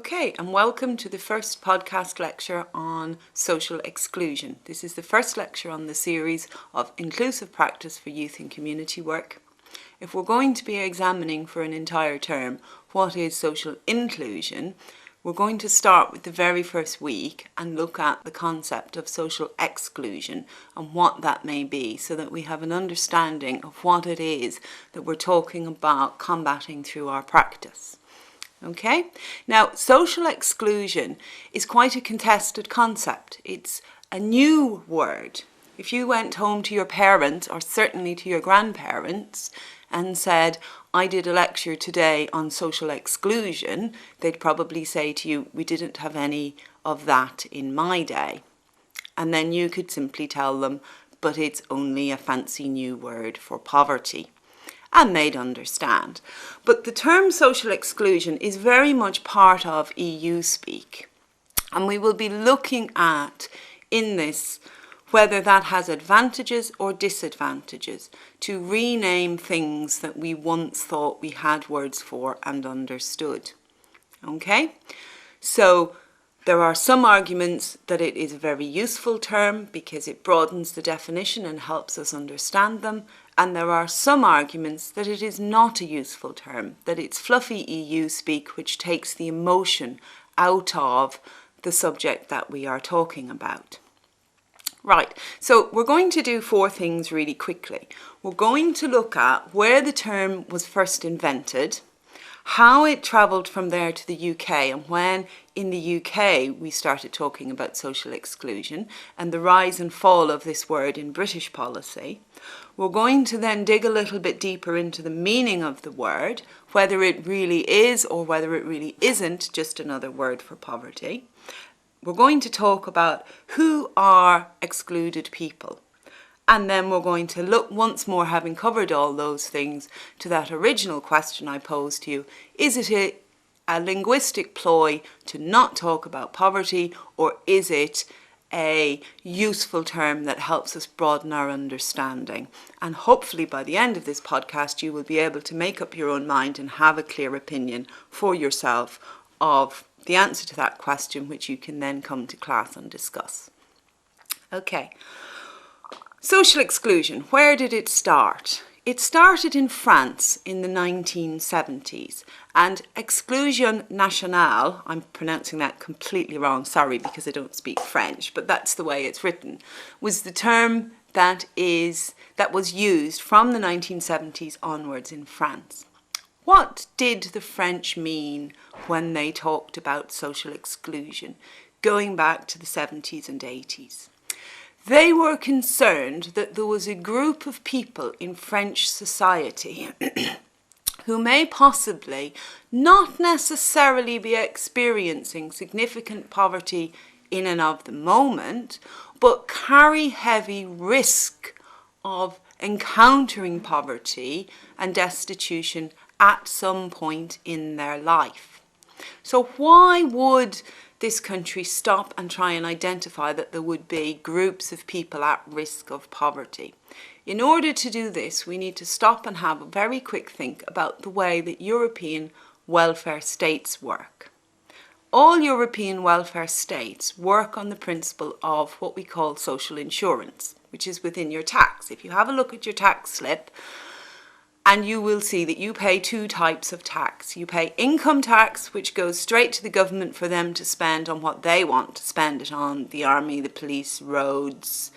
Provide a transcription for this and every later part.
Okay, and welcome to the first podcast lecture on social exclusion. This is the first lecture on the series of inclusive practice for youth and community work. If we're going to be examining for an entire term what is social inclusion, we're going to start with the very first week and look at the concept of social exclusion and what that may be, so that we have an understanding of what it is that we're talking about combating through our practice. Okay, now social exclusion is quite a contested concept. It's a new word. If you went home to your parents, or certainly to your grandparents, and said, I did a lecture today on social exclusion, they'd probably say to you, we didn't have any of that in my day. And then you could simply tell them, but it's only a fancy new word for poverty. And they'd understand. But the term social exclusion is very much part of EU speak. And we will be looking at, in this, whether that has advantages or disadvantages to rename things that we once thought we had words for and understood. Okay? So there are some arguments that it is a very useful term because it broadens the definition and helps us understand them. And there are some arguments that it is not a useful term, that it's fluffy EU speak which takes the emotion out of the subject that we are talking about. Right, so we're going to do four things really quickly. We're going to look at where the term was first invented, how it travelled from there to the UK, and when in the UK we started talking about social exclusion and the rise and fall of this word in British policy. We're going to then dig a little bit deeper into the meaning of the word, whether it really is or whether it really isn't just another word for poverty. We're going to talk about who are excluded people. And then we're going to look once more, having covered all those things, to that original question I posed to you. Is it a linguistic ploy to not talk about poverty, or is it a useful term that helps us broaden our understanding? And hopefully by the end of this podcast you will be able to make up your own mind and have a clear opinion for yourself of the answer to that question, which you can then come to class and discuss. Okay. Social exclusion, where did it start? It started in France in the 1970s, and exclusion nationale, I'm pronouncing that completely wrong, sorry, because I don't speak French, but that's the way it's written, was the term that was used from the 1970s onwards in France. What did the French mean when they talked about social exclusion, going back to the 70s and 80s? They were concerned that there was a group of people in French society who may possibly not necessarily be experiencing significant poverty in and of the moment, but carry heavy risk of encountering poverty and destitution at some point in their life. So why would this country stop and try and identify that there would be groups of people at risk of poverty? In order to do this, we need to stop and have a very quick think about the way that European welfare states work. All European welfare states work on the principle of what we call social insurance, which is within your tax. If you have a look at your tax slip, and you will see that you pay two types of tax. You pay income tax, which goes straight to the government for them to spend on what they want to spend it on, the army, the police, roads,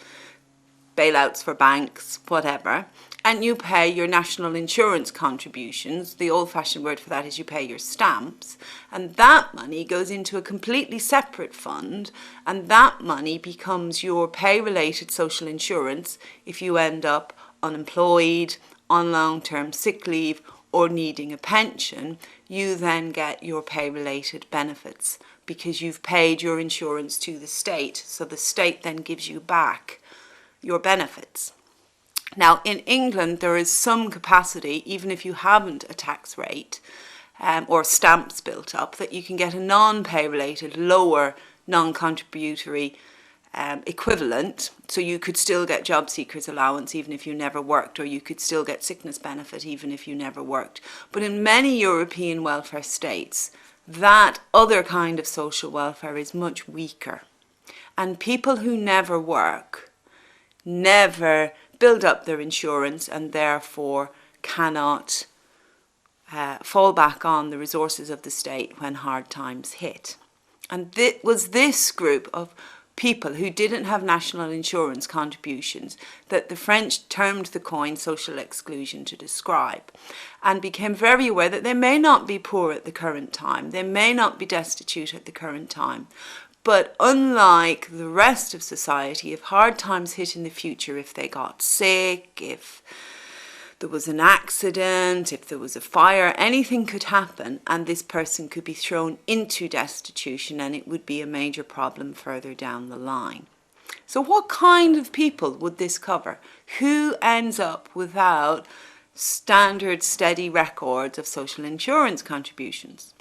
bailouts for banks, whatever. And you pay your national insurance contributions. The old-fashioned word for that is you pay your stamps. And that money goes into a completely separate fund, and that money becomes your pay-related social insurance if you end up unemployed, on long-term sick leave, or needing a pension. You then get your pay-related benefits because you've paid your insurance to the state, so the state then gives you back your benefits. Now, in England, there is some capacity, even if you haven't a tax rate or stamps built up, that you can get a non-pay-related, lower, non-contributory equivalent, so you could still get job seekers allowance even if you never worked, or you could still get sickness benefit even if you never worked. But in many European welfare states, that other kind of social welfare is much weaker. And people who never work never build up their insurance and therefore cannot fall back on the resources of the state when hard times hit. And it was this group of people who didn't have national insurance contributions that the French termed the coin social exclusion to describe, and became very aware that they may not be poor at the current time, they may not be destitute at the current time, but unlike the rest of society, if hard times hit in the future, if they got sick, if there was an accident, if there was a fire, anything could happen and this person could be thrown into destitution and it would be a major problem further down the line. So what kind of people would this cover? Who ends up without standard, steady records of social insurance contributions?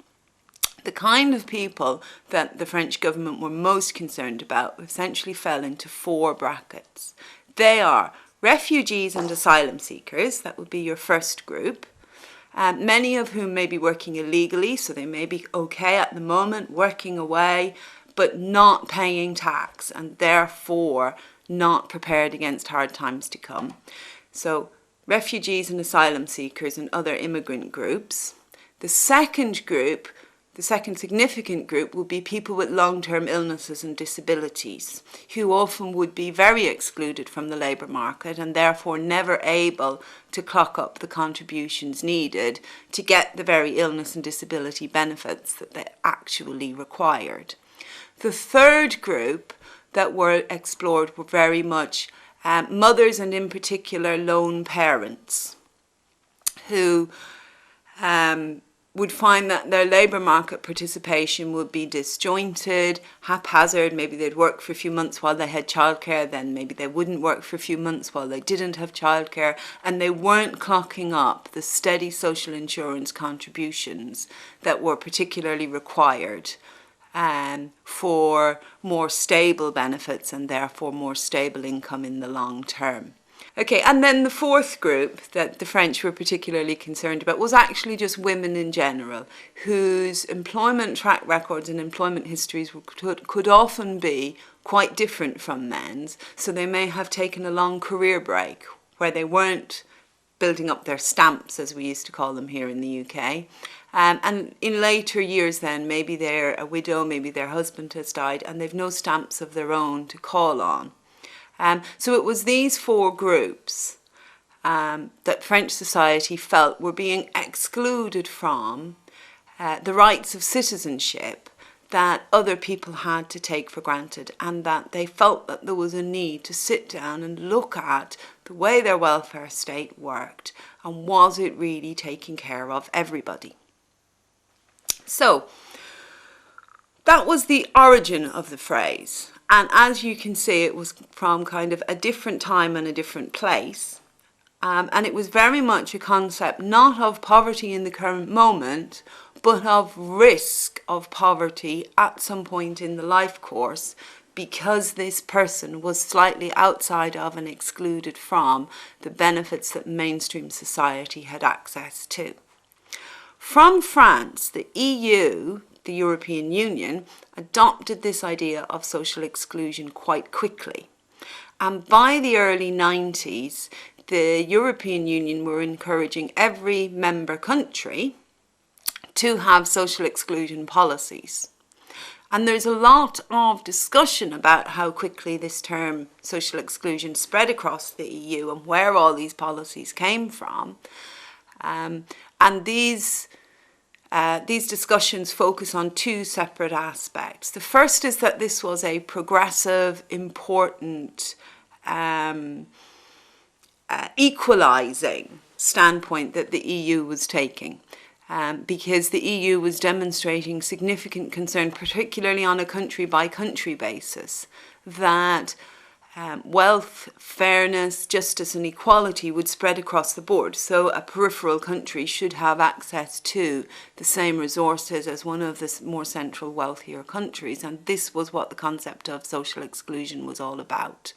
The kind of people that the French government were most concerned about essentially fell into 4 brackets. They are refugees and asylum seekers, that would be your first group, many of whom may be working illegally, so they may be okay at the moment, working away, but not paying tax and therefore not prepared against hard times to come. So refugees and asylum seekers and other immigrant groups. The second group, the second significant group, will be people with long-term illnesses and disabilities, who often would be very excluded from the labour market and therefore never able to clock up the contributions needed to get the very illness and disability benefits that they actually required. The third group that were explored were very much mothers, and in particular lone parents, who would find that their labour market participation would be disjointed, haphazard. Maybe they'd work for a few months while they had childcare, then maybe they wouldn't work for a few months while they didn't have childcare, and they weren't clocking up the steady social insurance contributions that were particularly required for more stable benefits and therefore more stable income in the long term. Okay, and then the fourth group that the French were particularly concerned about was actually just women in general, whose employment track records and employment histories could often be quite different from men's. So they may have taken a long career break where they weren't building up their stamps, as we used to call them here in the UK. And in later years then, maybe they're a widow, maybe their husband has died, and they've no stamps of their own to call on. So it was these 4 groups that French society felt were being excluded from the rights of citizenship that other people had to take for granted, and that they felt that there was a need to sit down and look at the way their welfare state worked and was it really taking care of everybody. So that was the origin of the phrase. And as you can see, it was from kind of a different time and a different place. And it was very much a concept not of poverty in the current moment, but of risk of poverty at some point in the life course, because this person was slightly outside of and excluded from the benefits that mainstream society had access to. From France, the EU, the European Union, adopted this idea of social exclusion quite quickly. And by the early 90s, the European Union were encouraging every member country to have social exclusion policies. And there's a lot of discussion about how quickly this term social exclusion spread across the EU and where all these policies came from. And these discussions focus on 2 separate aspects. The first is that this was a progressive, important, equalising standpoint that the EU was taking, because the EU was demonstrating significant concern, particularly on a country-by-country basis, that wealth, fairness, justice and equality would spread across the board. So a peripheral country should have access to the same resources as one of the more central, wealthier countries. And this was what the concept of social exclusion was all about.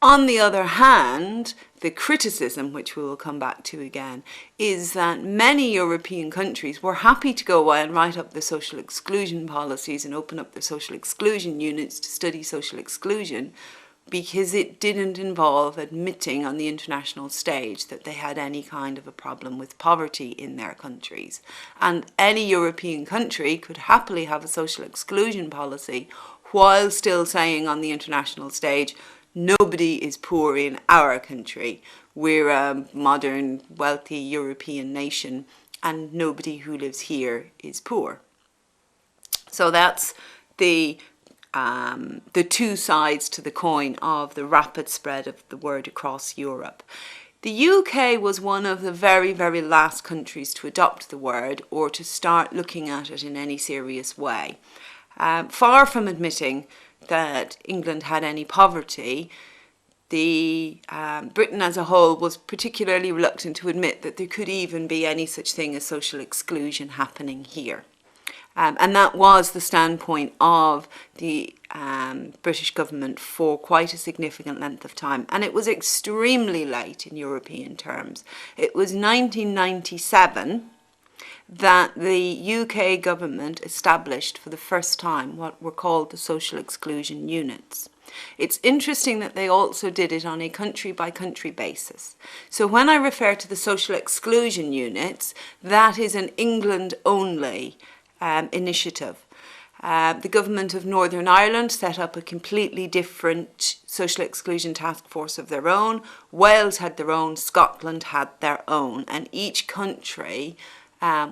On the other hand, the criticism, which we will come back to again, is that many European countries were happy to go away and write up their social exclusion policies and open up their social exclusion units to study social exclusion, because it didn't involve admitting on the international stage that they had any kind of a problem with poverty in their countries. And any European country could happily have a social exclusion policy while still saying on the international stage, nobody is poor in our country. We're a modern, wealthy European nation, and nobody who lives here is poor. So that's the two sides to the coin of the rapid spread of the word across Europe. The UK was one of the very, very last countries to adopt the word or to start looking at it in any serious way. Far from admitting that England had any poverty, Britain as a whole was particularly reluctant to admit that there could even be any such thing as social exclusion happening here. And that was the standpoint of the British government for quite a significant length of time. And it was extremely late in European terms. It was 1997 that the UK government established for the first time what were called the social exclusion units. It's interesting that they also did it on a country-by-country basis. So when I refer to the social exclusion units, that is an England-only initiative. The government of Northern Ireland set up a completely different social exclusion task force of their own. Wales had their own, Scotland had their own, and each country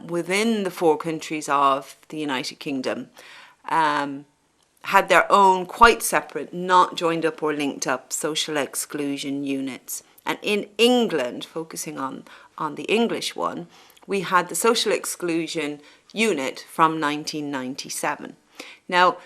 within the 4 countries of the United Kingdom had their own quite separate, not joined up or linked up social exclusion units. And in England, focusing on the English one, we had the social exclusion unit from 1997. Now,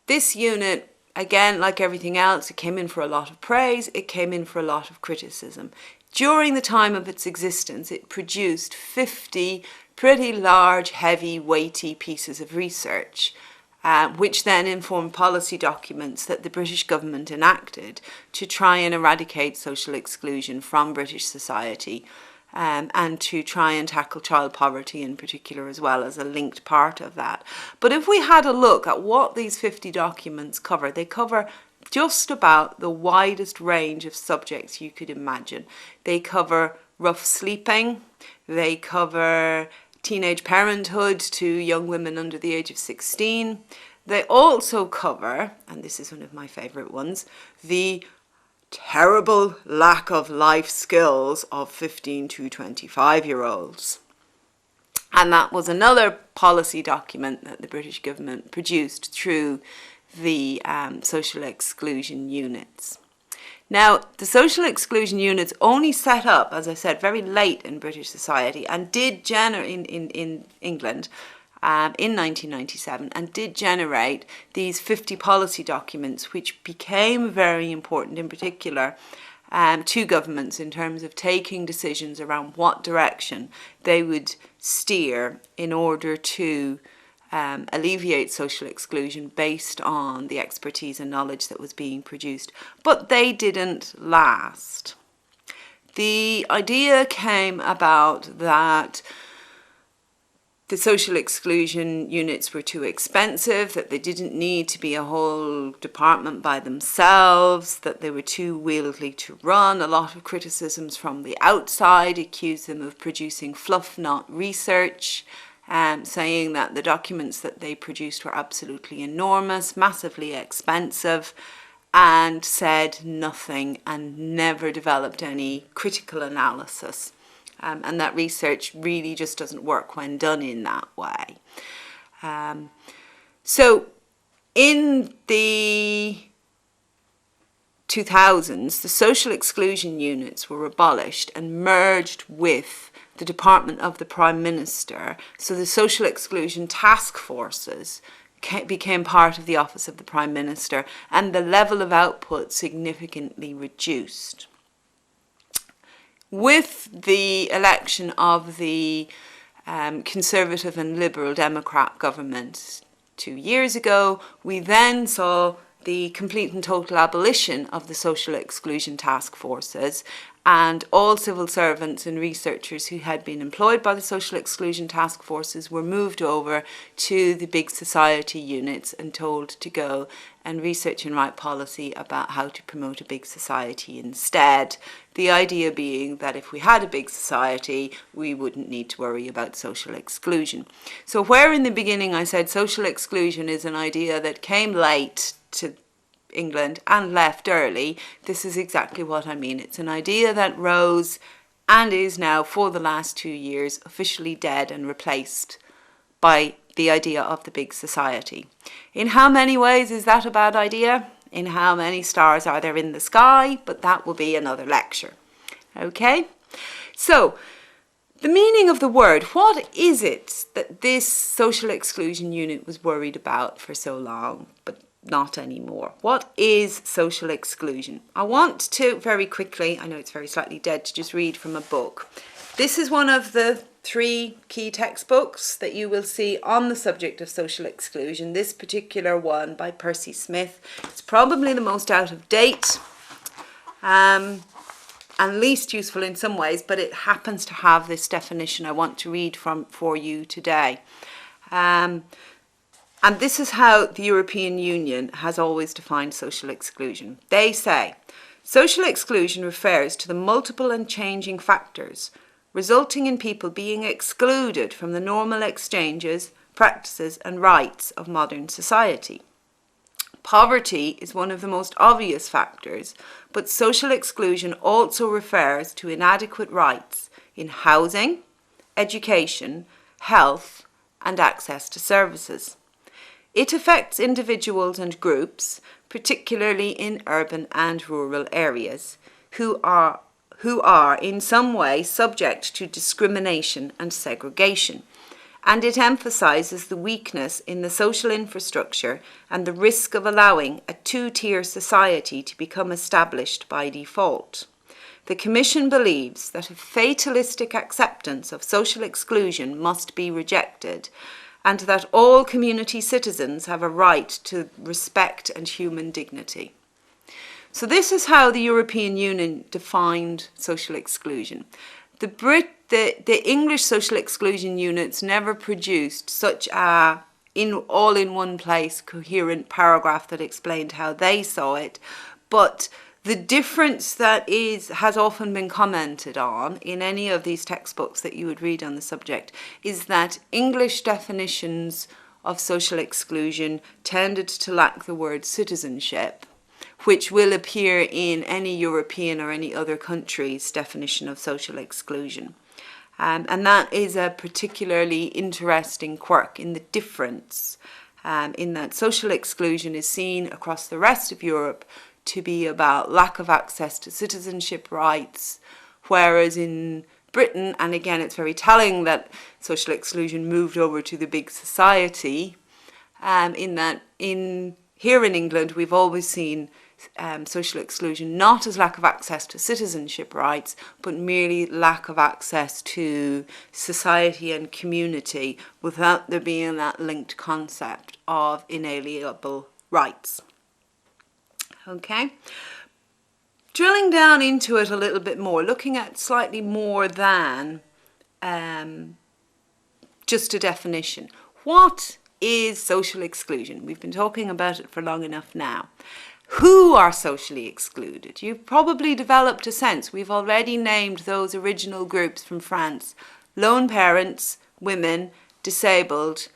this unit, again, like everything else, it came in for a lot of praise, it came in for a lot of criticism. During the time of its existence, it produced 50 pretty large, heavy, weighty pieces of research, which then informed policy documents that the British government enacted to try and eradicate social exclusion from British society, and to try and tackle child poverty in particular as well as a linked part of that. But if we had a look at what these 50 documents cover, they cover just about the widest range of subjects you could imagine. They cover rough sleeping, they cover teenage parenthood to young women under the age of 16. They also cover, and this is one of my favourite ones, the terrible lack of life skills of 15 to 25-year-olds. And that was another policy document that the British government produced through the social exclusion units. Now, the social exclusion units only set up, as I said, very late in British society and did generate in England in 1997 and did generate these 50 policy documents, which became very important in particular to governments in terms of taking decisions around what direction they would steer in order to alleviate social exclusion based on the expertise and knowledge that was being produced. But they didn't last. The idea came about that the social exclusion units were too expensive, that they didn't need to be a whole department by themselves, that they were too wieldy to run. A lot of criticisms from the outside accused them of producing fluff, not research, saying that the documents that they produced were absolutely enormous, massively expensive, and said nothing and never developed any critical analysis. And that research really just doesn't work when done in that way. So in the 2000s, the social exclusion units were abolished and merged with the Department of the Prime Minister. So the social exclusion task forces became part of the Office of the Prime Minister, and the level of output significantly reduced. With the election of the Conservative and Liberal Democrat government 2 years ago, we then saw the complete and total abolition of the social exclusion task forces, and all civil servants and researchers who had been employed by the social exclusion task forces were moved over to the big society units and told to go and research and write policy about how to promote a big society instead. The idea being that if we had a big society, we wouldn't need to worry about social exclusion. So where in the beginning I said social exclusion is an idea that came late to England and left early, this is exactly what I mean. It's an idea that rose and is now, for the last 2 years, officially dead and replaced by the idea of the big society. In how many ways is that a bad idea? In how many stars are there in the sky? But that will be another lecture. Okay? So, the meaning of the word, what is it that this social exclusion unit was worried about for so long, but not anymore? What is social exclusion? I want to very quickly, I know it's very slightly dead to just read from a book. This is one of the 3 key textbooks that you will see on the subject of social exclusion. This particular one by Percy Smith. It's probably the most out of date and least useful in some ways, but it happens to have this definition I want to read from for you today. And this is how the European Union has always defined social exclusion. They say, social exclusion refers to the multiple and changing factors resulting in people being excluded from the normal exchanges, practices and rights of modern society. Poverty is one of the most obvious factors, but social exclusion also refers to inadequate rights in housing, education, health and access to services. It affects individuals and groups, particularly in urban and rural areas, who are in some way subject to discrimination and segregation. And it emphasises the weakness in the social infrastructure and the risk of allowing a 2-tier society to become established by default. The Commission believes that a fatalistic acceptance of social exclusion must be rejected, and that all community citizens have a right to respect and human dignity. So this is how the European Union defined social exclusion. The English social exclusion units never produced such a all in one place coherent paragraph that explained how they saw it, but the difference that has often been commented on in any of these textbooks that you would read on the subject is that English definitions of social exclusion tended to lack the word citizenship, which will appear in any European or any other country's definition of social exclusion. And that is a particularly interesting quirk in the difference in that social exclusion is seen across the rest of Europe to be about lack of access to citizenship rights, whereas in Britain, and again it's very telling that social exclusion moved over to the big society, here in England we've always seen social exclusion not as lack of access to citizenship rights, but merely lack of access to society and community without there being that linked concept of inalienable rights. Okay, drilling down into it a little bit more, looking at slightly more than just a definition. What is social exclusion? We've been talking about it for long enough now. Who are socially excluded? You've probably developed a sense. We've already named those original groups from France: lone parents, women, disabled,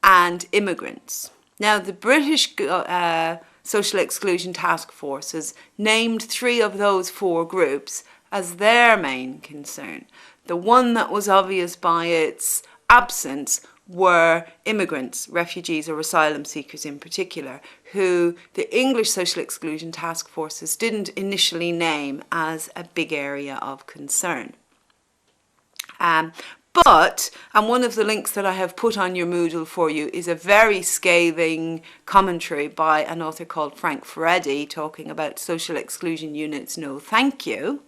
and immigrants. Now, the British social exclusion task forces named 3 of those 4 groups as their main concern. The one that was obvious by its absence were immigrants, refugees or asylum seekers in particular, who the English social exclusion task forces didn't initially name as a big area of concern. But one of the links that I have put on your Moodle for you is a very scathing commentary by an author called Frank Freddy talking about social exclusion units, no thank you,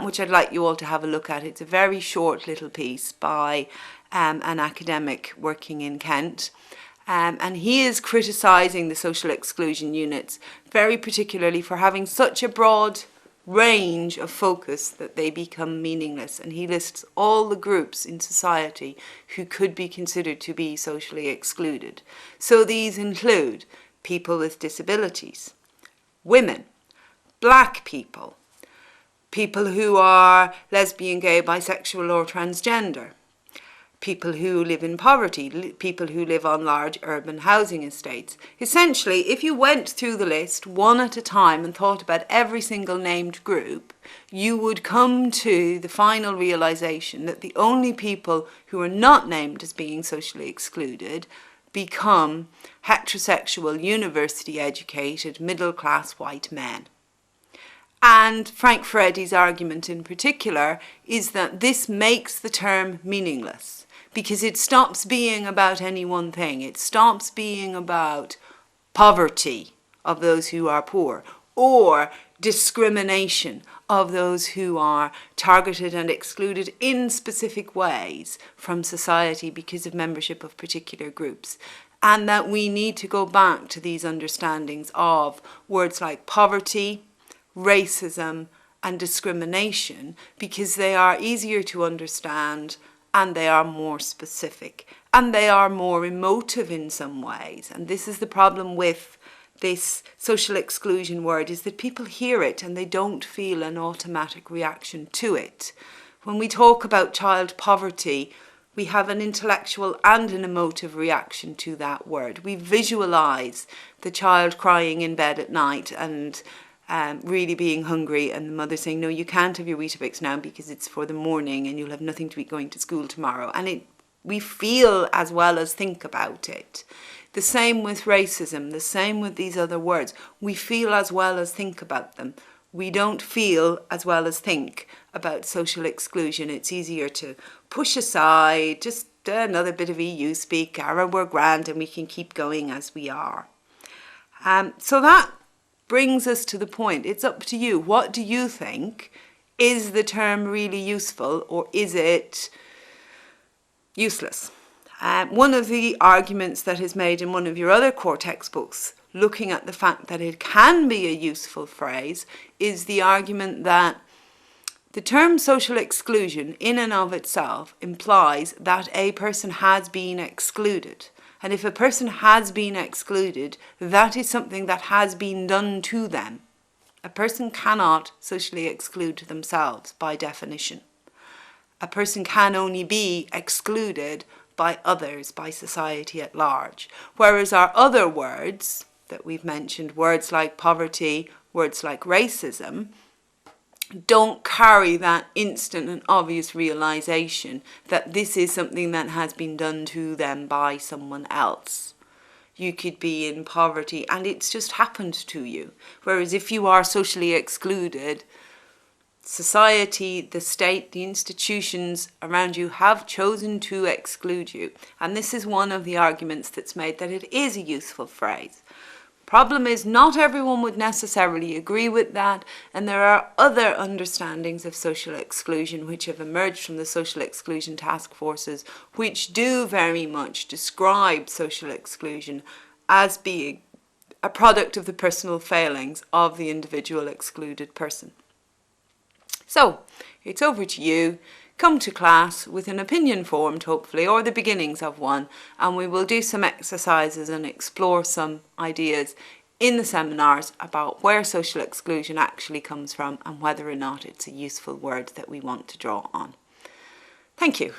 which I'd like you all to have a look at. It's a very short little piece by an academic working in Kent. And he is criticising the social exclusion units, very particularly for having such a broad range of focus that they become meaningless. And he lists all the groups in society who could be considered to be socially excluded. So these include people with disabilities, women, black people, people who are lesbian, gay, bisexual or transgender, people who live in poverty, people who live on large urban housing estates. Essentially, if you went through the list one at a time and thought about every single named group, you would come to the final realisation that the only people who are not named as being socially excluded become heterosexual, university-educated, middle-class white men. And Frank Furedi's argument in particular is that this makes the term meaningless, because it stops being about any one thing. It stops being about poverty of those who are poor, or discrimination of those who are targeted and excluded in specific ways from society because of membership of particular groups. And that we need to go back to these understandings of words like poverty, racism, and discrimination, because they are easier to understand, and they are more specific, and they are more emotive in some ways. And this is the problem with this social exclusion word, is that people hear it and they don't feel an automatic reaction to it. When we talk about child poverty, we have an intellectual and an emotive reaction to that word. We visualise the child crying in bed at night and really being hungry, and the mother saying, no, you can't have your Weetabix now because it's for the morning and you'll have nothing to eat going to school tomorrow. And we feel as well as think about it. The same with racism, the same with these other words. We feel as well as think about them. We don't feel as well as think about social exclusion. It's easier to push aside, just another bit of EU speak, we're grand and we can keep going as we are. So that brings us to the point. It's up to you. What do you think? Is the term really useful, or is it useless? One of the arguments that is made in one of your other core textbooks, looking at the fact that it can be a useful phrase, is the argument that the term social exclusion in and of itself implies that a person has been excluded. And if a person has been excluded, that is something that has been done to them. A person cannot socially exclude themselves by definition. A person can only be excluded by others, by society at large. Whereas our other words that we've mentioned, words like poverty, words like racism, don't carry that instant and obvious realization that this is something that has been done to them by someone else. You could be in poverty and it's just happened to you. Whereas if you are socially excluded, society, the state, the institutions around you have chosen to exclude you. And this is one of the arguments that's made, that it is a useful phrase. Problem is, not everyone would necessarily agree with that, and there are other understandings of social exclusion which have emerged from the social exclusion task forces, which do very much describe social exclusion as being a product of the personal failings of the individual excluded person. So, it's over to you. Come to class with an opinion formed, hopefully, or the beginnings of one, and we will do some exercises and explore some ideas in the seminars about where social exclusion actually comes from and whether or not it's a useful word that we want to draw on. Thank you.